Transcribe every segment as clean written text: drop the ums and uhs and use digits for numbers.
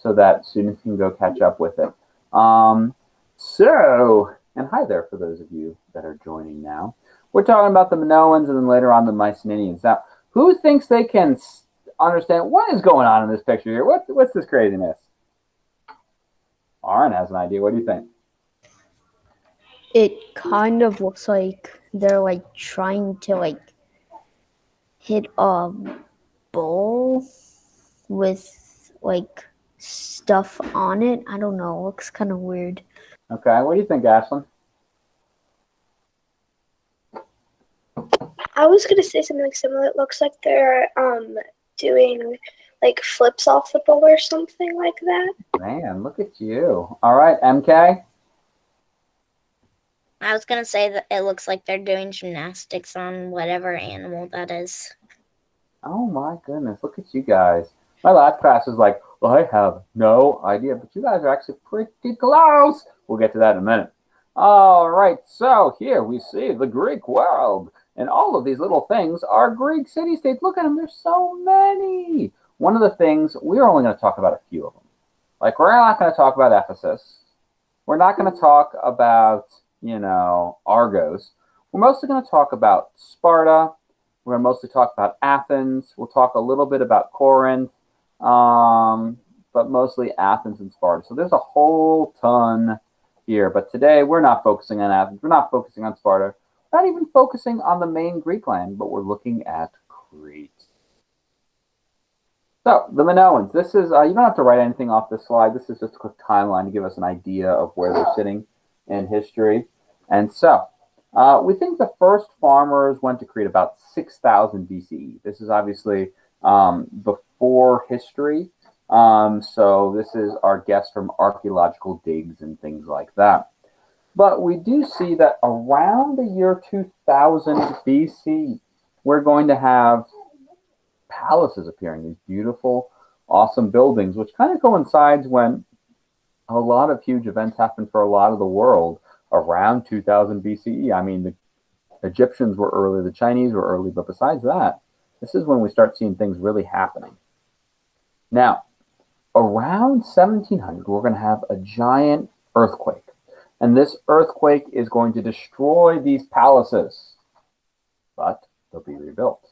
so that students can go catch up with it. And hi there for those of you that are joining now. We're talking about the Minoans and then later on the Mycenaeans. Now, who thinks they can understand what is going on in this picture here? What's this craziness? Aaron has an idea. What do you think? It kind of looks like they're like trying to like hit a bowl with like stuff on it. I don't know. It looks kind of weird. Okay, what do you think, Ashlyn? I was gonna say something like similar. It looks like they're doing like flips off the bowl or something like that. Man, look at you. All right, MK? I was going to say that it looks like they're doing gymnastics on whatever animal that is. Oh my goodness, look at you guys. My last class was like, well, I have no idea, but you guys are actually pretty close. We'll get to that in a minute. All right, so here we see the Greek world. And all of these little things are Greek city-states. Look at them, there's so many. One of the things, we're only going to talk about a few of them. Like, we're not going to talk about Ephesus. We're not going to talk about, Argos. We're mostly going to talk about Sparta. We're going to mostly talk about Athens. We'll talk a little bit about Corinth, but mostly Athens and Sparta. So there's a whole ton here. But today, we're not focusing on Athens. We're not focusing on Sparta. We're not even focusing on the main Greek land, but we're looking at Crete. So, the Minoans. This is, you don't have to write anything off this slide. This is just a quick timeline to give us an idea of where they're sitting in history. And so, we think the first farmers went to Crete about 6,000 BCE. This is obviously before history. So this is our guess from archaeological digs and things like that. But we do see that around the year 2000 BC, we're going to have palaces appearing, these beautiful, awesome buildings, which kind of coincides when a lot of huge events happen for a lot of the world around 2000 BCE. I mean, the Egyptians were early, the Chinese were early, but besides that, this is when we start seeing things really happening. Now, around 1700, we're going to have a giant earthquake. And this earthquake is going to destroy these palaces, but they'll be rebuilt.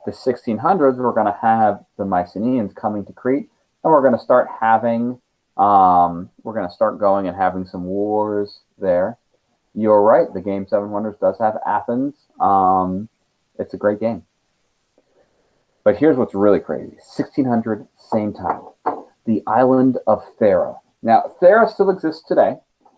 The 1600s, we're going to have the Mycenaeans coming to Crete, and we're going to start having, going and having some wars there. You're right, the game Seven Wonders does have Athens. It's a great game. But here's what's really crazy. 1600, same time. The island of Thera. Now, Thera still exists today,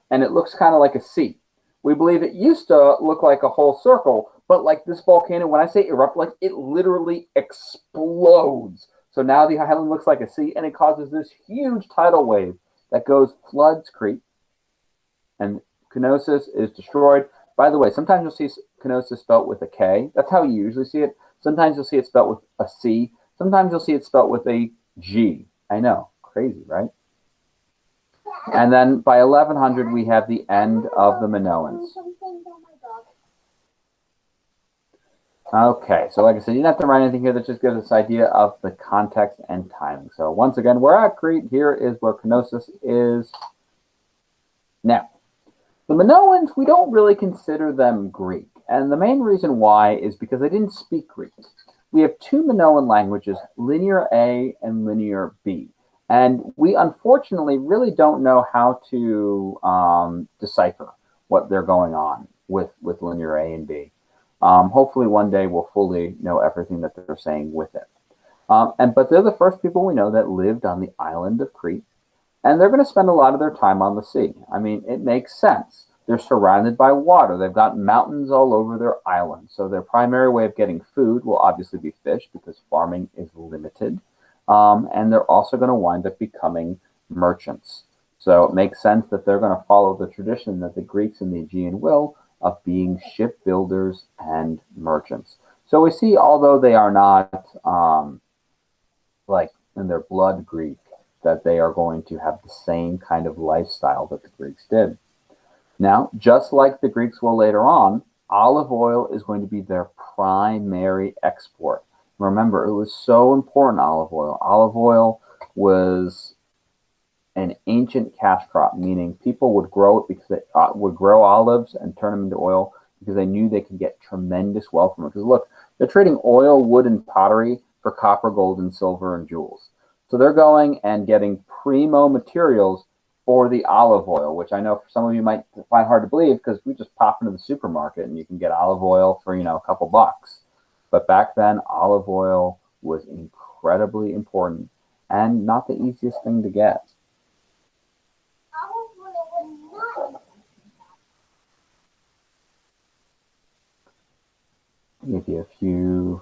and it looks kind of like a C. We believe it used to look like a whole circle, but like this volcano, when I say erupt, like it literally explodes. So now the island looks like a C, and it causes this huge tidal wave that floods Crete, and Knossos is destroyed. By the way, sometimes you'll see Knossos spelt with a K. That's how you usually see it. Sometimes you'll see it spelt with a C. Sometimes you'll see it spelt with a G. I know, crazy, right? And then by 1100, we have the end of the Minoans. Okay, so like I said, you don't have to write anything here. That just gives us an idea of the context and timing. So once again, we're at Crete. Here is where Knossos is. Now, the Minoans, we don't really consider them Greek. And the main reason why is because they didn't speak Greek. We have two Minoan languages, Linear A and Linear B. And we unfortunately really don't know how to decipher what they're going on with Linear A and B. Hopefully one day we'll fully know everything that they're saying with it. But they're the first people we know that lived on the island of Crete. And they're going to spend a lot of their time on the sea. I mean, it makes sense. They're surrounded by water. They've got mountains all over their island. So their primary way of getting food will obviously be fish because farming is limited. And they're also going to wind up becoming merchants. So it makes sense that they're going to follow the tradition that the Greeks and the Aegean will of being shipbuilders and merchants. So we see, although they are not like in their blood Greek, that they are going to have the same kind of lifestyle that the Greeks did. Now, just like the Greeks will later on, olive oil is going to be their primary export. Remember, it was so important, olive oil. Olive oil was an ancient cash crop, meaning people would grow it because they would grow olives and turn them into oil because they knew they could get tremendous wealth from it. Because look, they're trading oil, wood, and pottery for copper, gold, and silver and jewels. So they're going and getting primo materials for the olive oil, which I know for some of you might find hard to believe because we just pop into the supermarket and you can get olive oil for, a couple bucks. But back then, olive oil was incredibly important and not the easiest thing to get. Give you a few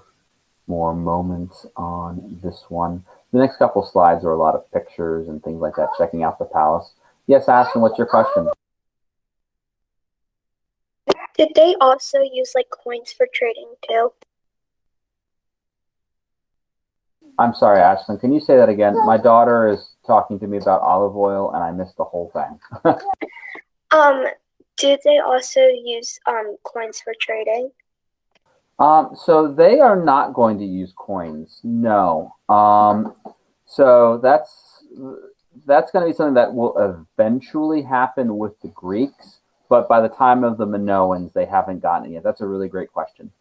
more moments on this one. The next couple slides are a lot of pictures and things like that, checking out the palace. Yes, Ashton, what's your question? Did they also use like coins for trading too? I'm sorry, Ashton. Can you say that again? My daughter is talking to me about olive oil, and I missed the whole thing. Did they also use coins for trading? So they are not going to use coins. No. So that's going to be something that will eventually happen with the Greeks, but by the time of the Minoans, they haven't gotten it yet. That's a really great question.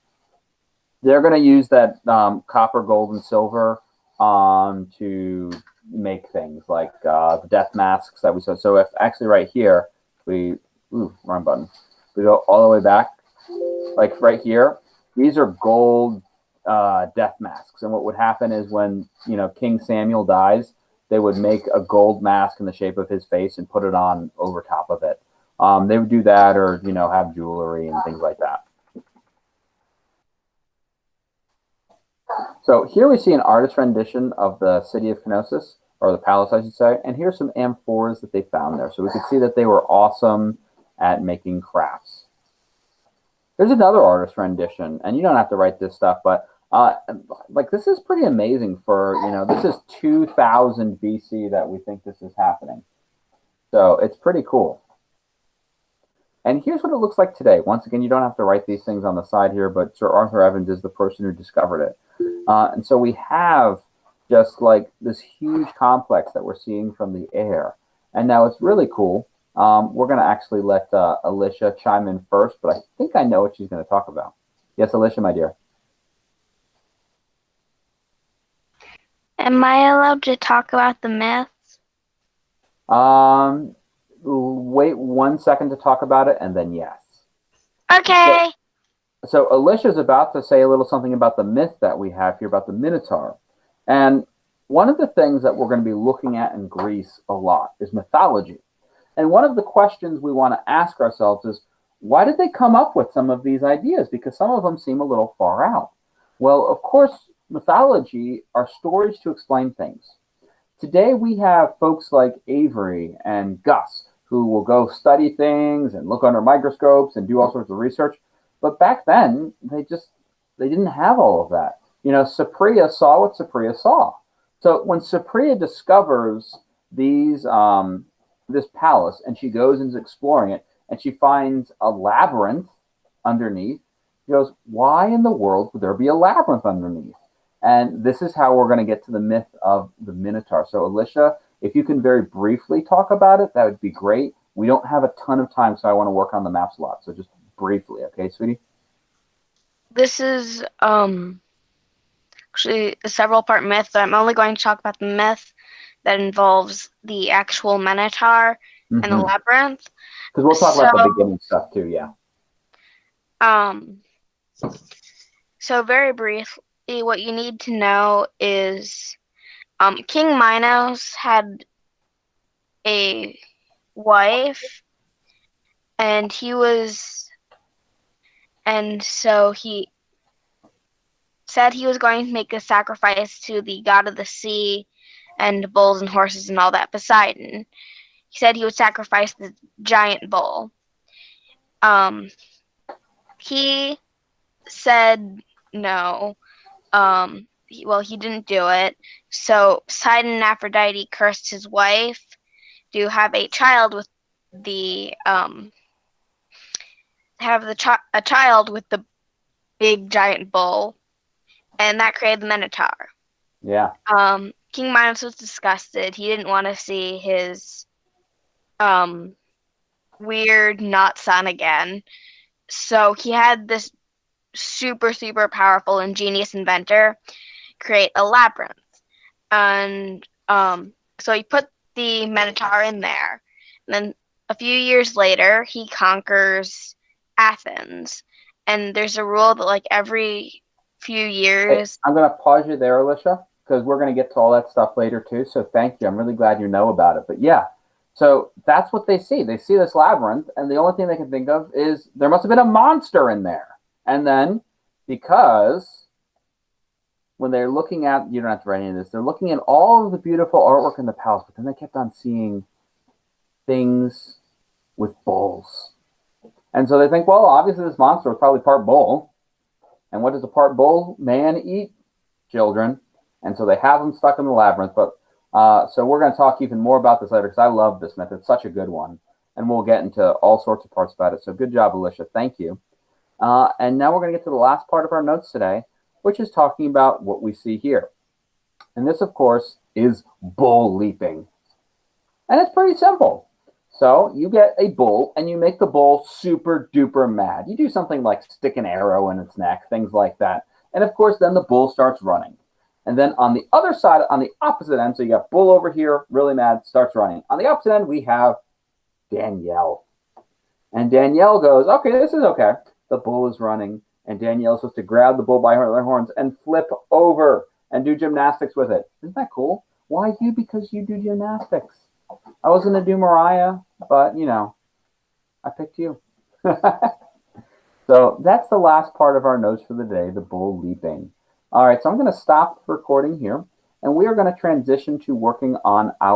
They're going to use that copper, gold, and silver to make things like the death masks that we saw. So if actually right here, wrong button. We go all the way back, like right here. These are gold death masks. And what would happen is when, King Samuel dies, they would make a gold mask in the shape of his face and put it on over top of it. They would do that or, have jewelry and things like that. So here we see an artist rendition of the city of Knossos, or the palace, I should say. And here's some amphoras that they found there. So we could see that they were awesome at making crafts. There's another artist rendition, and you don't have to write this stuff, but this is pretty amazing for, this is 2000 BC that we think this is happening. So it's pretty cool. And here's what it looks like today. Once again, you don't have to write these things on the side here, but Sir Arthur Evans is the person who discovered it. And so we have just like this huge complex that we're seeing from the air. And now it's really cool. We're going to actually let Alicia chime in first, but I think I know what she's going to talk about. Yes, Alicia, my dear. Am I allowed to talk about the myths? Wait 1 second to talk about it, and then yes. Okay. So Alicia's about to say a little something about the myth that we have here about the Minotaur. And one of the things that we're going to be looking at in Greece a lot is mythology. And one of the questions we want to ask ourselves is, why did they come up with some of these ideas? Because some of them seem a little far out. Well, of course, mythology are stories to explain things. Today we have folks like Avery and Gus who will go study things and look under microscopes and do all sorts of research. But back then, they didn't have all of that. Cypria saw what Cypria saw. So when Cypria discovers this palace and she goes and is exploring it and she finds a labyrinth underneath, she goes, why in the world would there be a labyrinth underneath? And this is how we're going to get to the myth of the Minotaur. So Alicia, if you can very briefly talk about it, that would be great. We don't have a ton of time, so I want to work on the maps a lot. So just briefly, okay, sweetie? This is actually a several-part myth, but I'm only going to talk about the myth that involves the actual Minotaur and the labyrinth. Because we'll talk about the beginning stuff too, yeah. So very briefly, what you need to know is King Minos had a wife, and so he said he was going to make a sacrifice to the god of the sea and bulls and horses and all that, Poseidon. He said he would sacrifice the giant bull. He said no. He didn't do it. So Poseidon and Aphrodite cursed his wife to have a child with the a child with the big giant bull, and that created the Minotaur. Yeah. King Minos was disgusted. He didn't want to see his weird not son again. So he had this super, super powerful ingenious inventor create a labyrinth. And so he put the Minotaur in there. And then a few years later, he conquers Athens. And there's a rule that like every few Hey, years. I'm going to pause you there, Alicia, because we're going to get to all that stuff later too. So thank you. I'm really glad you know about it. But yeah, so that's what they see. They see this labyrinth, and the only thing they can think of is there must have been a monster in there. And then because when they're looking at, you don't have to write any of this, they're looking at all of the beautiful artwork in the palace, but then they kept on seeing things with bulls. And so they think, well, obviously this monster was probably part bull. And what does a part bull man eat? Children. And so they have them stuck in the labyrinth. But so we're going to talk even more about this later because I love this myth. It's such a good one. And we'll get into all sorts of parts about it. So good job, Alicia. Thank you. And now we're going to get to the last part of our notes today, which is talking about what we see here. And this, of course, is bull leaping. And it's pretty simple. So you get a bull and you make the bull super duper mad. You do something like stick an arrow in its neck, things like that. And of course, then the bull starts running. And then on the other side, on the opposite end, so you got bull over here, really mad, starts running. On the opposite end, we have Danielle. And Danielle goes, okay, this is okay. The bull is running. And Danielle's supposed to grab the bull by her horns and flip over and do gymnastics with it. Isn't that cool? Why you? Because you do gymnastics. I was going to do Mariah, but, you know, I picked you. So that's the last part of our notes for the day, the bull leaping. All right, so I'm going to stop recording here, and we are going to transition to working on our